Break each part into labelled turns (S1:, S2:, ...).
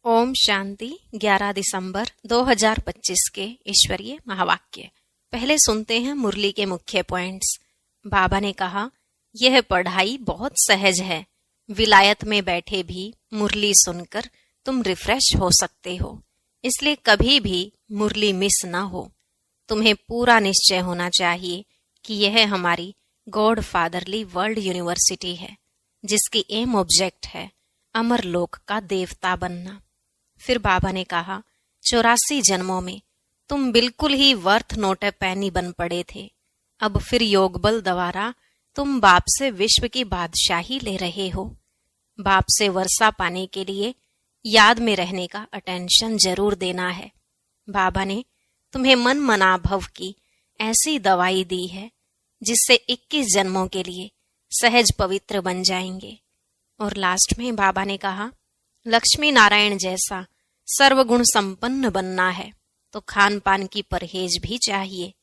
S1: ओम शांति। 11 दिसंबर 2025 के ईश्वरीय महावाक्य। पहले सुनते हैं मुरली के मुख्य पॉइंट्स। बाबा ने कहा, यह पढ़ाई बहुत सहज है। विलायत में बैठे भी मुरली सुनकर तुम रिफ्रेश हो सकते हो, इसलिए कभी भी मुरली मिस न हो। तुम्हें पूरा निश्चय होना चाहिए कि यह हमारी गॉड फादरली वर्ल्ड यूनिवर्सिटी है, जिसकी एम ऑब्जेक्ट है अमर लोक का देवता बनना। फिर बाबा ने कहा, 84 जन्मों में तुम बिल्कुल ही वर्थ नोट ए पैनी बन पड़े थे। अब फिर योग बल द्वारा तुम बाप से विश्व की बादशाही ले रहे हो। बाप से वर्षा पाने के लिए याद में रहने का अटेंशन जरूर देना है। बाबा ने तुम्हें मन मना भव की ऐसी दवाई दी है जिससे 21 जन्मों के लिए सहज पवित्र बन जाएंगे। और लास्ट में बाबा ने कहा, लक्ष्मी नारायण जैसा सर्वगुण संपन्न बनना है तो खान पान की परहेज भी चाहिए।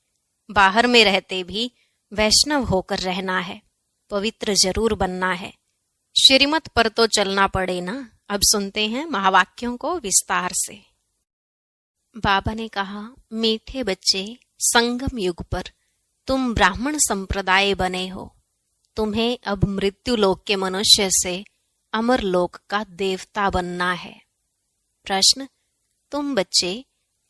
S1: बाहर में रहते भी वैष्णव होकर रहना है, पवित्र जरूर बनना है। श्रीमत पर तो चलना पड़े ना। अब सुनते हैं महावाक्यों को विस्तार से। बाबा ने कहा, मीठे बच्चे, संगम युग पर तुम ब्राह्मण संप्रदाय बने हो। तुम्हें अब मृत्यु लोक के मनुष्य से अमर लोक का देवता बनना है। प्रश्न, तुम बच्चे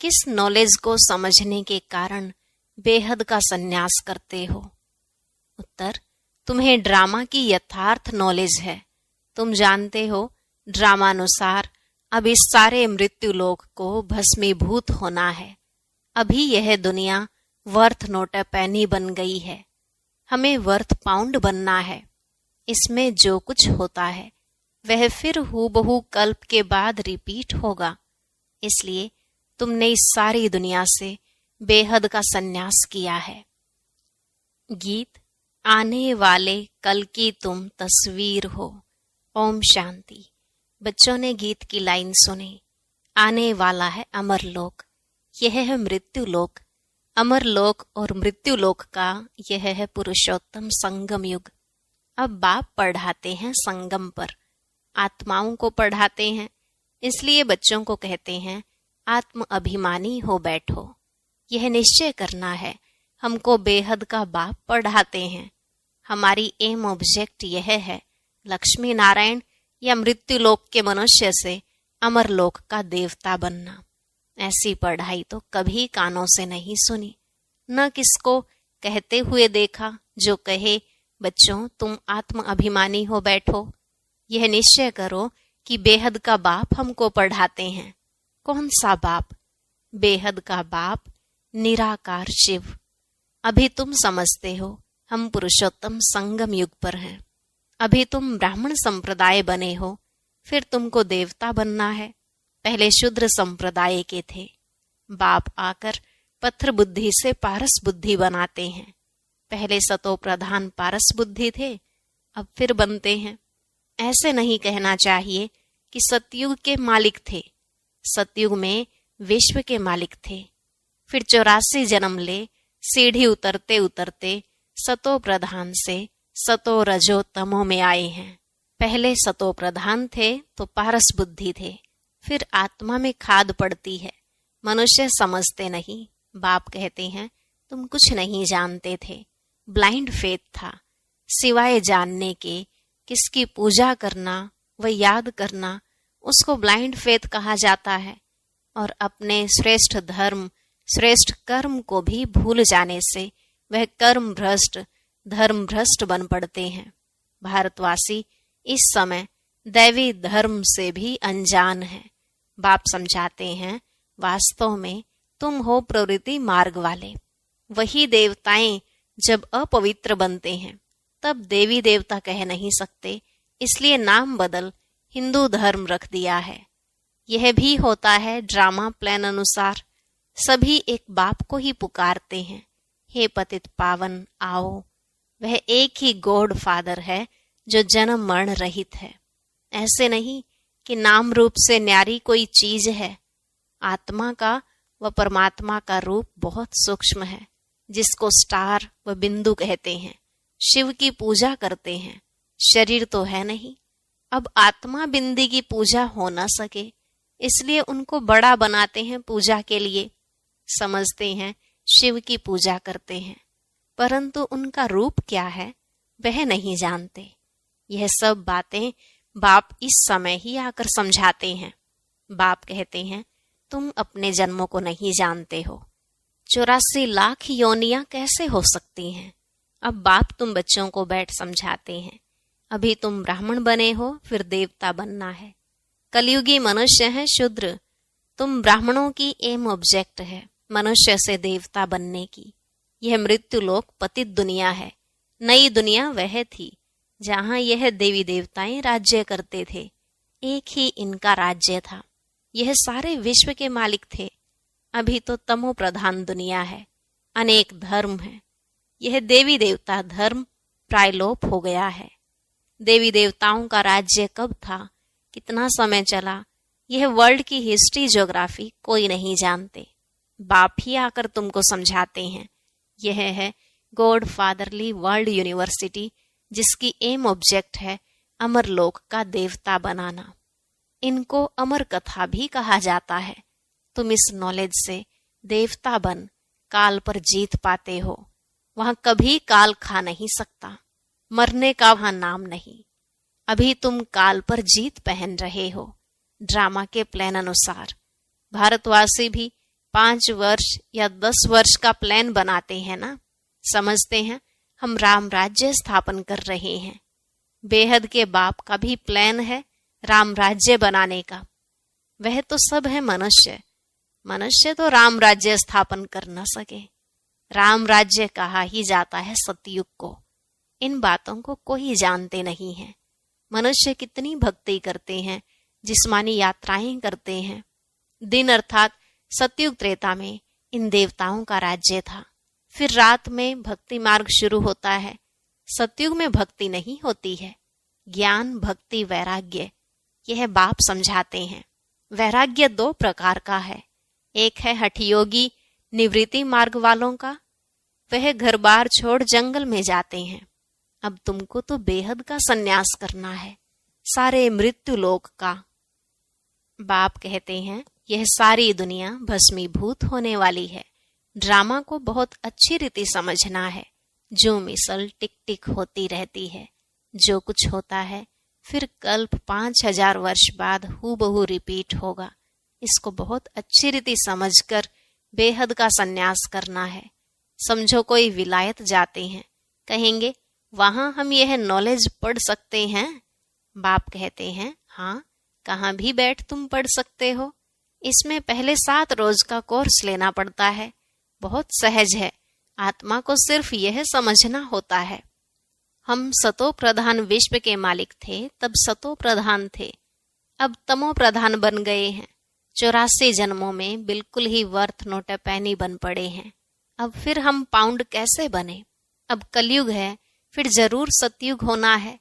S1: किस नॉलेज को समझने के कारण बेहद का संन्यास करते हो? उत्तर, तुम्हें ड्रामा की यथार्थ नॉलेज है। तुम जानते हो ड्रामानुसार अब इस सारे मृत्यु लोक को भस्मीभूत होना है। अभी यह दुनिया वर्थ नोट पैनी बन गई है, हमें वर्थ पाउंड बनना है। इसमें जो कुछ होता है वह फिर हूबहू कल्प के बाद रिपीट होगा। इसलिए तुमने इस सारी दुनिया से बेहद का संन्यास किया है। गीत, आने वाले कल की तुम तस्वीर हो। ओम शांति। बच्चों ने गीत की लाइन सुनी। आने वाला है अमर लोक, यह है मृत्यु लोक। अमर लोक और मृत्यु लोक का यह है पुरुषोत्तम संगम युग। अब बाप पढ़ाते हैं संगम पर, आत्माओं को पढ़ाते हैं। इसलिए बच्चों को कहते हैं, आत्म अभिमानी हो बैठो। यह निश्चय करना है, हमको बेहद का बाप पढ़ाते हैं। हमारी एम ऑब्जेक्ट यह है, लक्ष्मी नारायण या मृत्यु लोक के मनुष्य से अमर लोक का देवता बनना। ऐसी पढ़ाई तो कभी कानों से नहीं सुनी, न किसको कहते हुए देखा जो कहे, बच्चों तुम आत्म अभिमानी हो बैठो। यह निश्चय करो कि बेहद का बाप हमको पढ़ाते हैं। कौन सा बाप? बेहद का बाप निराकार शिव। अभी तुम समझते हो हम पुरुषोत्तम संगम युग पर हैं। अभी तुम ब्राह्मण संप्रदाय बने हो, फिर तुमको देवता बनना है। पहले शूद्र संप्रदाय के थे। बाप आकर पत्थर बुद्धि से पारस बुद्धि बनाते हैं। पहले सतो प्रधान पारस बुद्धि थे, अब फिर बनते हैं। ऐसे नहीं कहना चाहिए कि सतयुग के मालिक थे। सतयुग में विश्व के मालिक थे। फिर 84 जन्म ले सीढ़ी उतरते उतरते सतो प्रधान से सतो रजो तमो में आए हैं। पहले सतो प्रधान थे तो पारस बुद्धि थे, फिर आत्मा में खाद पड़ती है। मनुष्य समझते नहीं। बाप कहते हैं, तुम कुछ नहीं जानते थे, ब्लाइंड फेथ था। सिवाय जानने के किसकी पूजा करना व याद करना, उसको ब्लाइंड फेथ कहा जाता है। और अपने श्रेष्ठ धर्म, श्रेष्ठ कर्म को भी भूल जाने से वह कर्म भ्रष्ट, धर्म भ्रष्ट बन पड़ते हैं। भारतवासी इस समय दैवी धर्म से भी अनजान है। बाप समझाते हैं, वास्तव में तुम हो प्रवृत्ति मार्ग वाले। वही देवताएं जब अपवित्र बनते हैं तब देवी देवता कह नहीं सकते, इसलिए नाम बदल हिंदू धर्म रख दिया है। यह भी होता है ड्रामा प्लान अनुसार। सभी एक बाप को ही पुकारते हैं, हे पतित पावन आओ। वह एक ही गॉड फादर है जो जन्म मरण रहित है। ऐसे नहीं कि नाम रूप से न्यारी कोई चीज है। आत्मा का व परमात्मा का रूप बहुत सूक्ष्म है, जिसको स्टार व बिंदु कहते हैं। शिव की पूजा करते हैं, शरीर तो है नहीं। अब आत्मा बिंदी की पूजा हो न सके, इसलिए उनको बड़ा बनाते हैं पूजा के लिए। समझते हैं शिव की पूजा करते हैं, परंतु उनका रूप क्या है वह नहीं जानते। यह सब बातें बाप इस समय ही आकर समझाते हैं। बाप कहते हैं तुम अपने जन्मों को नहीं जानते हो। 84 लाख योनियां कैसे हो सकती हैं? अब बाप तुम बच्चों को बैठ समझाते हैं। अभी तुम ब्राह्मण बने हो, फिर देवता बनना है। कलयुगी मनुष्य है शूद्र। तुम ब्राह्मणों की एम ऑब्जेक्ट है मनुष्य से देवता बनने की। यह मृत्यु लोक पतित दुनिया है। नई दुनिया वह थी जहां यह देवी देवताएं राज्य करते थे। एक ही इनका राज्य था। यह सारे विश्व के मालिक थे। अभी तो तमो प्रधान दुनिया है, अनेक धर्म है। यह देवी देवता धर्म प्रायलोप हो गया है। देवी देवताओं का राज्य कब था, कितना समय चला, यह वर्ल्ड की हिस्ट्री ज्योग्राफी कोई नहीं जानते। बाप ही आकर तुमको समझाते हैं। यह है गॉड फादरली वर्ल्ड यूनिवर्सिटी, जिसकी एम ऑब्जेक्ट है अमर लोक का देवता बनाना। इनको अमर कथा भी कहा जाता है। तुम इस नॉलेज से देवता बन काल पर जीत पाते हो। वहां कभी काल खा नहीं सकता। मरने का वहां नाम नहीं। अभी तुम काल पर जीत पहन रहे हो। ड्रामा के प्लान अनुसार भारतवासी भी 5 वर्ष या 10 वर्ष का प्लान बनाते हैं ना। समझते हैं हम राम राज्य स्थापन कर रहे हैं। बेहद के बाप का भी प्लान है राम राज्य बनाने का। वह तो सब है मनुष्य। मनुष्य तो राम राज्य स्थापन कर न सके। राम राज्य कहा ही जाता है सतयुग को। इन बातों को कोई जानते नहीं है। मनुष्य कितनी भक्ति करते हैं, जिस्मानी यात्राएं करते हैं। दिन अर्थात सतयुग त्रेता में इन देवताओं का राज्य था। फिर रात में भक्ति मार्ग शुरू होता है। सतयुग में भक्ति नहीं होती है। ज्ञान, भक्ति, वैराग्य, यह बाप समझाते हैं। वैराग्य 2 प्रकार का है। एक है हठयोगी निवृत्ति मार्ग वालों का। वह घर बार छोड़ जंगल में जाते हैं। अब तुमको तो बेहद का सन्यास करना है, सारे मृत्यु लोक का। बाप कहते हैं यह सारी दुनिया भस्मीभूत होने वाली है। ड्रामा को बहुत अच्छी रीति समझना है। जो मिसल टिक टिक होती रहती है, जो कुछ होता है फिर कल्प 5000 वर्ष बाद हूबहू रिपीट होगा। इसको बहुत अच्छी रीति समझकर बेहद का सन्यास करना है। समझो कोई विलायत जाते हैं, कहेंगे वहां हम यह नॉलेज पढ़ सकते हैं। बाप कहते हैं हाँ, कहाँ भी बैठ तुम पढ़ सकते हो। इसमें पहले 7 रोज का कोर्स लेना पड़ता है। बहुत सहज है। आत्मा को सिर्फ यह समझना होता है। हम सतो प्रधान विश्व के मालिक थे, तब सतो प्रधान थे। अब तमो प्रधान बन गए हैं। 84 जन्मों में बिल्कुल ही वर्थ नोट अ पैनी बन पड़े हैं। अब फिर हम पाउंड कैसे बने? अब कलयुग है, फिर जरूर सतयुग होना है।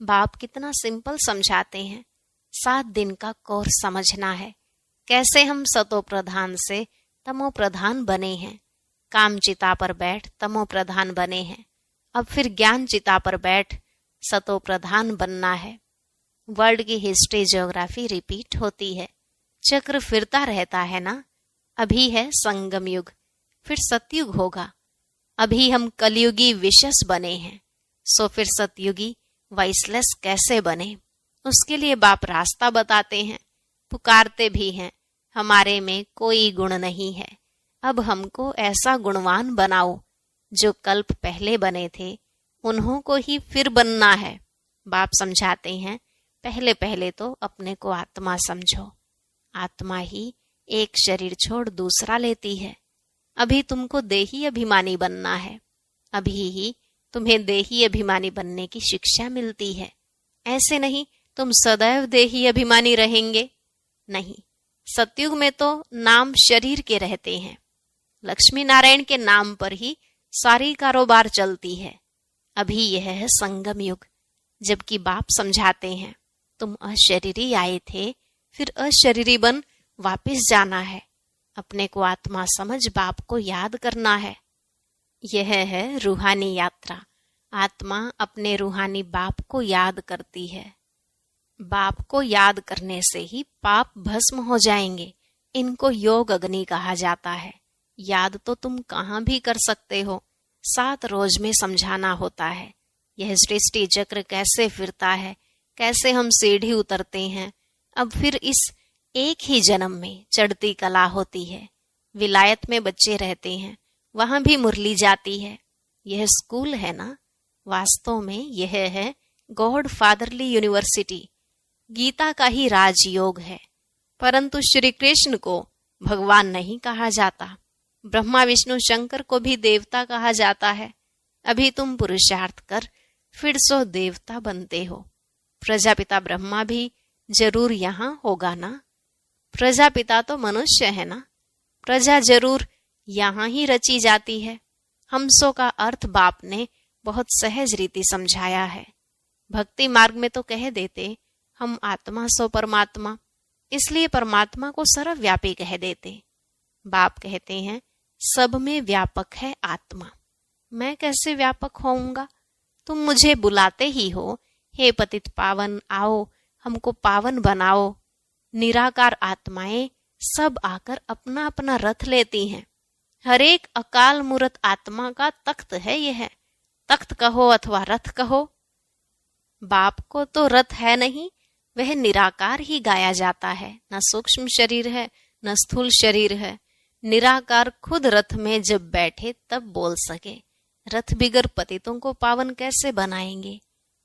S1: बाप कितना सिंपल समझाते हैं। 7 दिन का कोर्स समझना है। कैसे हम सतो प्रधान से तमो प्रधान बने हैं। काम चिता पर बैठ तमो प्रधान बने हैं। अब फिर ज्ञान चिता पर बैठ सतो प्रधान बनना है। वर्ल्ड की हिस्ट्री ज्योग्राफी रिपीट होती है। चक्र फिरता रहता है ना। अभी है संगम युग, फिर सतयुग होगा। अभी हम कलयुगी विशेष बने हैं, सो फिर सतयुगी वाइसलेस कैसे बने? उसके लिए बाप रास्ता बताते हैं। पुकारते भी हैं, हमारे में कोई गुण नहीं है। अब हमको ऐसा गुणवान बनाओ। जो कल्प पहले बने थे उन्हों को ही फिर बनना है। बाप समझाते हैं पहले पहले तो अपने को आत्मा समझो। आत्मा ही एक शरीर छोड़ दूसरा लेती है। अभी तुमको देही अभिमानी बनना है। अभी ही तुम्हें देही अभिमानी बनने की शिक्षा मिलती है। ऐसे नहीं तुम सदैव देही अभिमानी रहेंगे। नहीं, सतयुग में तो नाम शरीर के रहते हैं। लक्ष्मी नारायण के नाम पर ही सारी कारोबार चलती है। अभी यह है संगम युग, जबकि बाप समझाते हैं तुम अशरीरी आए थे, फिर अशरीरी बन वापस जाना है। अपने को आत्मा समझ बाप को याद करना है। यह है रूहानी यात्रा। आत्मा अपने रूहानी बाप को याद करती है। बाप को याद करने से ही पाप भस्म हो जाएंगे। इनको योग अग्नि कहा जाता है। याद तो तुम कहाँ भी कर सकते हो, 7 रोज में समझाना होता है। यह सृष्टि चक्र कैसे फिरता है, कैसे हम सीढ़ी उतरते हैं। अब फिर इस एक ही जन्म में चढ़ती कला होती है। विलायत में बच्चे रहते हैं, वहां भी मुरली जाती है। यह स्कूल है ना, वास्तव में यह है गॉड फादरली यूनिवर्सिटी। गीता का ही राजयोग है। परंतु श्री कृष्ण को भगवान नहीं कहा जाता। ब्रह्मा विष्णु शंकर को भी देवता कहा जाता है। अभी तुम पुरुषार्थ कर फिर सो देवता बनते हो। प्रजापिता ब्रह्मा भी जरूर यहाँ होगा ना। प्रजापिता तो मनुष्य है ना। प्रजा जरूर यहाँ ही रची जाती है। हमसों का अर्थ बाप ने बहुत सहज रीति समझाया है। भक्ति मार्ग में तो कह देते हम आत्मा सो परमात्मा, इसलिए परमात्मा को सर्वव्यापी कह देते। बाप कहते हैं सब में व्यापक है आत्मा। मैं कैसे व्यापक होऊंगा? तुम मुझे बुलाते ही हो, हे पतित पावन आओ हमको पावन बनाओ। निराकार आत्माएं सब आकर अपना अपना रथ लेती हैं। हर एक अकाल मूर्त आत्मा का तख्त है यह। तख्त कहो अथवा रथ कहो। बाप को तो रथ है नहीं, वह निराकार ही गाया जाता है। न सूक्ष्म शरीर है न स्थूल शरीर है। निराकार खुद रथ में जब बैठे तब बोल सके। रथ बिगर पतितों को पावन कैसे बनाएंगे?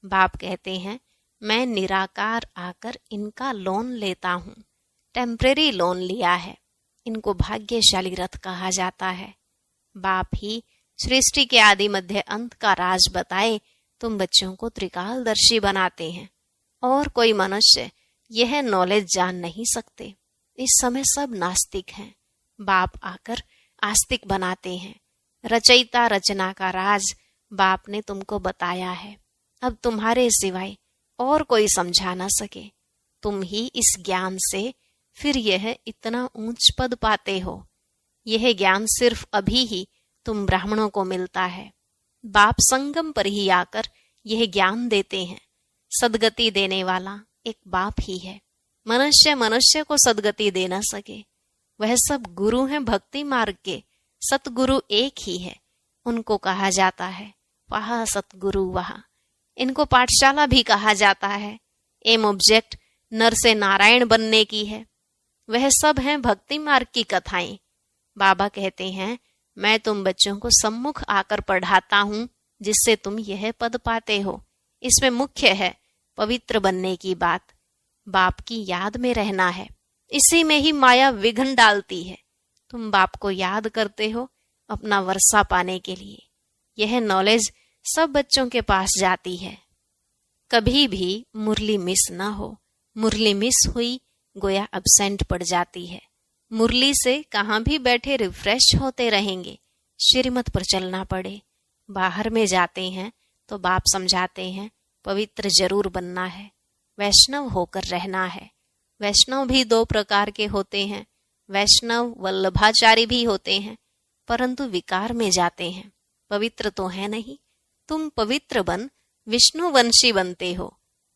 S1: बाप कहते हैं मैं निराकार आकर इनका लोन लेता हूँ। टेम्परेरी लोन लिया है। इनको भाग्यशाली रथ कहा जाता है। बाप ही सृष्टि के आदि मध्य अंत का राज बताए तुम बच्चों को त्रिकालदर्शी बनाते हैं। और कोई मनुष्य यह नॉलेज जान नहीं सकते। इस समय सब नास्तिक हैं। बाप आकर आस्तिक बनाते हैं। रचयिता रचना का राज बाप ने तुमको बताया है। अब तुम्हारे सिवाय और कोई समझा न सके। तुम ही इस ज्ञान से फिर यह इतना ऊंच पद पाते हो। यह ज्ञान सिर्फ अभी ही तुम ब्राह्मणों को मिलता है। बाप संगम पर ही आकर यह ज्ञान देते हैं। सदगति देने वाला एक बाप ही है। मनुष्य मनुष्य को सदगति दे न सके। वह सब गुरु हैं भक्ति मार्ग के। सतगुरु एक ही है। उनको कहा जाता है वहा सतगुरु वहा। इनको पाठशाला भी कहा जाता है। एम ऑब्जेक्ट नर से नारायण बनने की है। वह सब हैं भक्ति मार्ग की कथाएं। बाबा कहते हैं मैं तुम बच्चों को सम्मुख आकर पढ़ाता हूँ जिससे तुम यह पद पाते हो। इसमें मुख्य है पवित्र बनने की बात। बाप की याद में रहना है। इसी में ही माया विघ्न डालती है। तुम बाप को याद करते हो अपना वर्षा पाने के लिए। यह नॉलेज सब बच्चों के पास जाती है। कभी भी मुरली मिस ना हो। मुरली मिस हुई गोया अब्सेंट पड़ जाती है। मुरली से कहाँ भी बैठे रिफ्रेश होते रहेंगे। श्रीमत पर चलना पड़े। बाहर में जाते हैं तो बाप समझाते हैं पवित्र जरूर बनना है। वैष्णव होकर रहना है। वैष्णव भी 2 प्रकार के होते हैं। वैष्णव वल्लभाचारी भी होते हैं, परंतु विकार में जाते हैं। पवित्र तो है नहीं। तुम पवित्र बन विष्णुवंशी बनते हो।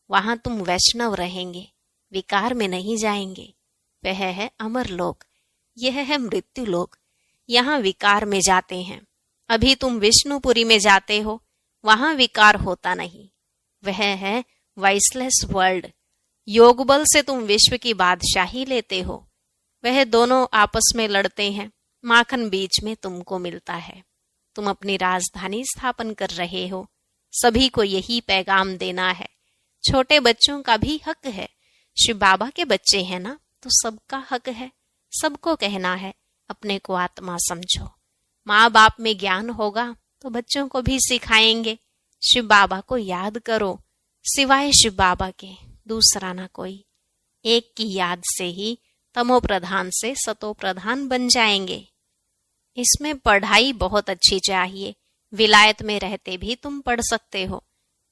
S1: वहां तुम वैष्णव रहेंगे, विकार में नहीं जाएंगे। वह है अमर लोक, यह है मृत्यु लोक। यहाँ विकार में जाते हैं। अभी तुम विष्णुपुरी में जाते हो, वहां विकार होता नहीं। वह है वाइसलेस वर्ल्ड। योग बल से तुम विश्व की बादशाही लेते हो। वह दोनों आपस में लड़ते हैं, माखन बीच में तुमको मिलता है। तुम अपनी राजधानी स्थापन कर रहे हो। सभी को यही पैगाम देना है। छोटे बच्चों का भी हक है। शिव बाबा के बच्चे हैं ना, तो सबका हक है। सबको कहना है अपने को आत्मा समझो। माँ बाप में ज्ञान होगा तो बच्चों को भी सिखाएंगे। शिव बाबा को याद करो, सिवाय शिव बाबा के दूसरा ना कोई। एक की याद से ही तमो प्रधान से सतो प्रधान बन जाएंगे। इसमें पढ़ाई बहुत अच्छी चाहिए। विलायत में रहते भी तुम पढ़ सकते हो।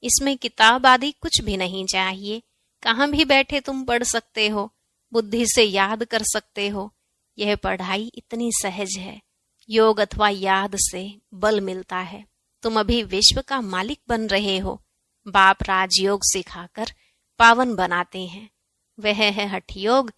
S1: इसमें किताब आदि कुछ भी नहीं चाहिए। कहाँ भी बैठे तुम पढ़ सकते हो, बुद्धि से याद कर सकते हो। यह पढ़ाई इतनी सहज है। योग अथवा याद से बल मिलता है। तुम अभी विश्व का मालिक बन रहे हो। बाप राजयोग सिखाकर पावन बनाते हैं। वह है हठ योग,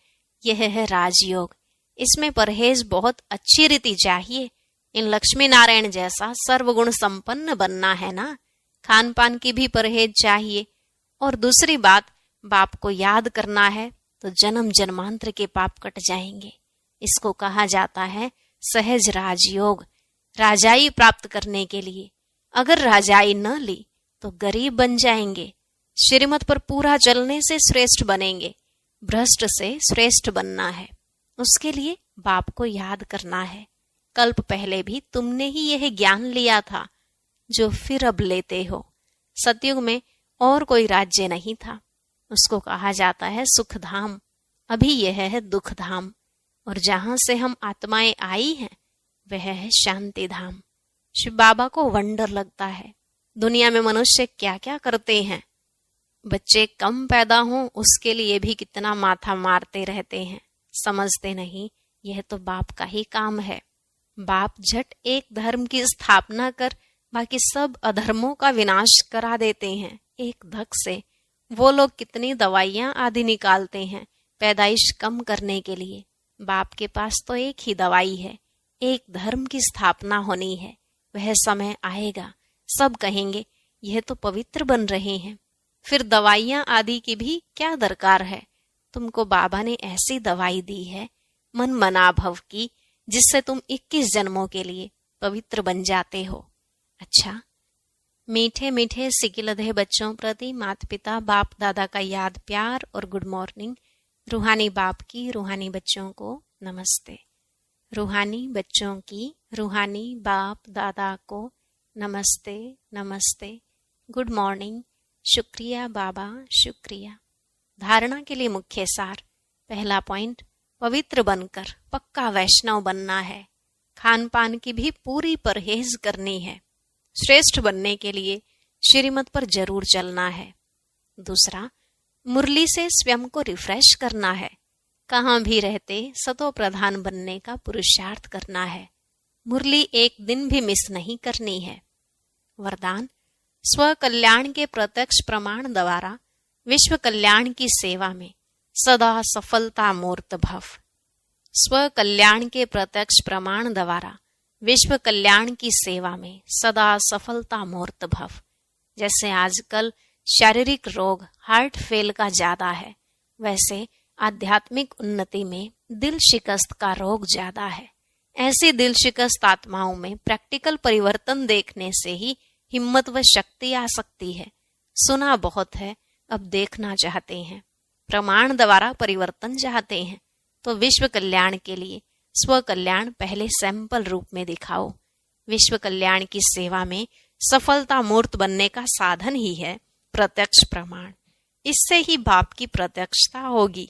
S1: यह है राजयोग। इसमें परहेज बहुत अच्छी रीति चाहिए। इन लक्ष्मी नारायण जैसा सर्वगुण संपन्न बनना है ना। खान पान की भी परहेज चाहिए। और दूसरी बात, बाप को याद करना है तो जन्म जन्मांतर के पाप कट जाएंगे। इसको कहा जाता है सहज राजयोग। राजाई प्राप्त करने के लिए अगर राजाई न ली तो गरीब बन जाएंगे। श्रीमत पर पूरा चलने से श्रेष्ठ बनेंगे। भ्रष्ट से श्रेष्ठ बनना है, उसके लिए बाप को याद करना है। कल्प पहले भी तुमने ही यह ज्ञान लिया था जो फिर अब लेते हो। सतयुग में और कोई राज्य नहीं था, उसको कहा जाता है सुख धाम। अभी यह है दुख धाम। और जहां से हम आत्माएं आई हैं वह है शांति धाम। शिव बाबा को वंडर लगता है दुनिया में मनुष्य क्या क्या करते हैं। बच्चे कम पैदा हों उसके लिए भी कितना माथा मारते रहते हैं। समझते नहीं यह तो बाप का ही काम है। बाप झट एक धर्म की स्थापना कर बाकी सब अधर्मों का विनाश करा देते हैं एक धक से। वो लोग कितनी दवाइयां आदि निकालते हैं पैदाइश कम करने के लिए। बाप के पास तो एक ही दवाई है, एक धर्म की स्थापना होनी है। वह समय आएगा, सब कहेंगे यह तो पवित्र बन रहे हैं, फिर दवाइयां आदि की भी क्या दरकार है। तुमको बाबा ने ऐसी दवाई दी है मन मना भव की, जिससे तुम 21 जन्मों के लिए पवित्र बन जाते हो। अच्छा, मीठे मीठे सिकिलधे बच्चों प्रति माता पिता बाप दादा का याद प्यार और गुड मॉर्निंग। रूहानी बाप की रूहानी बच्चों को नमस्ते। रूहानी बच्चों की रूहानी बाप दादा को नमस्ते नमस्ते, गुड मॉर्निंग, शुक्रिया बाबा शुक्रिया। धारणा के लिए मुख्य सार। पहला पॉइंट, पवित्र बनकर पक्का वैष्णव बनना है। खान पान की भी पूरी परहेज करनी है। श्रेष्ठ बनने के लिए श्रीमत पर जरूर चलना है। दूसरा, मुरली से स्वयं को रिफ्रेश करना है। कहाँ भी रहते सतो प्रधान बनने का पुरुषार्थ करना है। मुरली एक दिन भी मिस नहीं करनी है। वरदान, स्व कल्याण के प्रत्यक्ष प्रमाण द्वारा विश्व कल्याण की सेवा में सदा सफलता मूर्त भव। स्व कल्याण के प्रत्यक्ष प्रमाण द्वारा विश्व कल्याण की सेवा में सदा सफलता मूर्त भव। जैसे आजकल शारीरिक रोग हार्ट फेल का ज्यादा है, वैसे आध्यात्मिक उन्नति में दिल शिकस्त का रोग ज्यादा है। ऐसी दिल शिकस्त आत्माओं में प्रैक्टिकल परिवर्तन देखने से ही हिम्मत व शक्ति आ सकती है। सुना बहुत है, अब देखना चाहते हैं। प्रमाण द्वारा परिवर्तन चाहते हैं तो विश्व कल्याण के लिए स्व कल्याण पहले सैंपल रूप में दिखाओ। विश्व कल्याण की सेवा में सफलता मूर्त बनने का साधन ही है प्रत्यक्ष प्रमाण। इससे ही बाप की प्रत्यक्षता होगी।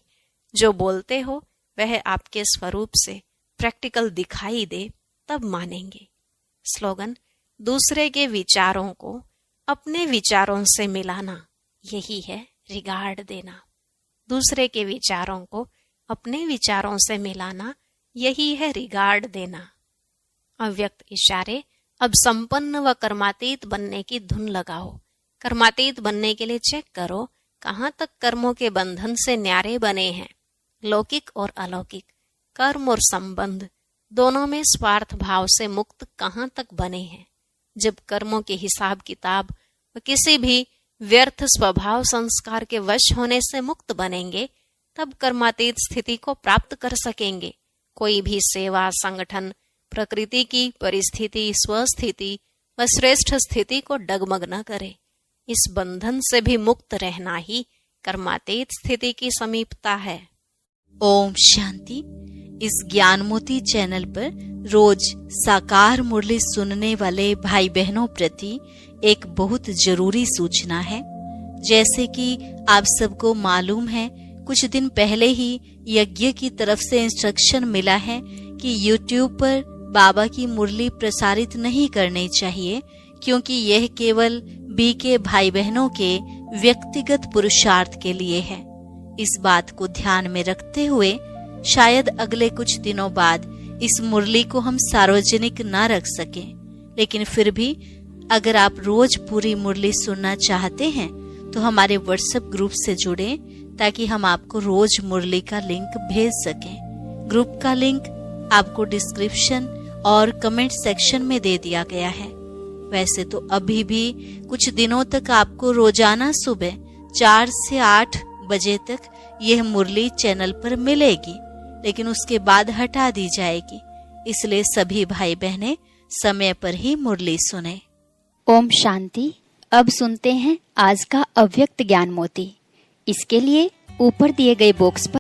S1: जो बोलते हो वह आपके स्वरूप से प्रैक्टिकल दिखाई दे तब मानेंगे। स्लोगन, दूसरे के विचारों को अपने विचारों से मिलाना, यही है रिगार्ड देना। दूसरे के विचारों को अपने विचारों से मिलाना, यही है रिगार्ड देना। अव्यक्त इशारे, अब संपन्न व कर्मातीत बनने की धुन लगाओ। कर्मातीत बनने के लिए चेक करो कहाँ तक कर्मों के बंधन से न्यारे बने हैं। लौकिक और अलौकिक, कर्म और संबंध दोनों में स्वार्थ भाव से मुक्त कहाँ तक बने हैं। जब कर्मों के हिसाब किताब व किसी भी व्यर्थ स्वभाव संस्कार के वश होने से मुक्त बनेंगे, तब कर्मातीत स्थिति को प्राप्त कर सकेंगे। कोई भी सेवा संगठन प्रकृति की परिस्थिति स्वस्थिति व श्रेष्ठ स्थिति को डगमग न करे। इस बंधन से भी मुक्त रहना ही कर्मातीत स्थिति की समीपता है।
S2: ओम शांति। इस ज्ञान मोती चैनल पर रोज साकार मुरली सुनने वाले भाई बहनों प्रति एक बहुत जरूरी सूचना है। जैसे कि आप सबको मालूम है, कुछ दिन पहले ही यज्ञ की तरफ से इंस्ट्रक्शन मिला है कि YouTube पर बाबा की मुरली प्रसारित नहीं करनी चाहिए, क्योंकि यह केवल बीके भाई बहनों के व्यक्तिगत पुरुषार्थ के लिए है। इस बात को ध्यान में रखते हुए शायद अगले कुछ दिनों बाद इस मुरली को हम सार्वजनिक न रख सकें, लेकिन फिर भी अगर आप रोज पूरी मुरली सुनना चाहते हैं तो हमारे व्हाट्सएप ग्रुप से जुड़े ताकि हम आपको रोज मुरली का लिंक भेज सकें। ग्रुप का लिंक आपको डिस्क्रिप्शन और कमेंट सेक्शन में दे दिया गया है। वैसे तो अभी भी कुछ दिनों तक आपको रोजाना सुबह 4 से 8 बजे तक यह मुरली चैनल पर मिलेगी, लेकिन उसके बाद हटा दी जाएगी। इसलिए सभी भाई बहनें समय पर ही मुरली सुने।
S3: ओम शांति। अब सुनते हैं आज का अव्यक्त ज्ञान मोती। इसके लिए ऊपर दिए गए बॉक्स पर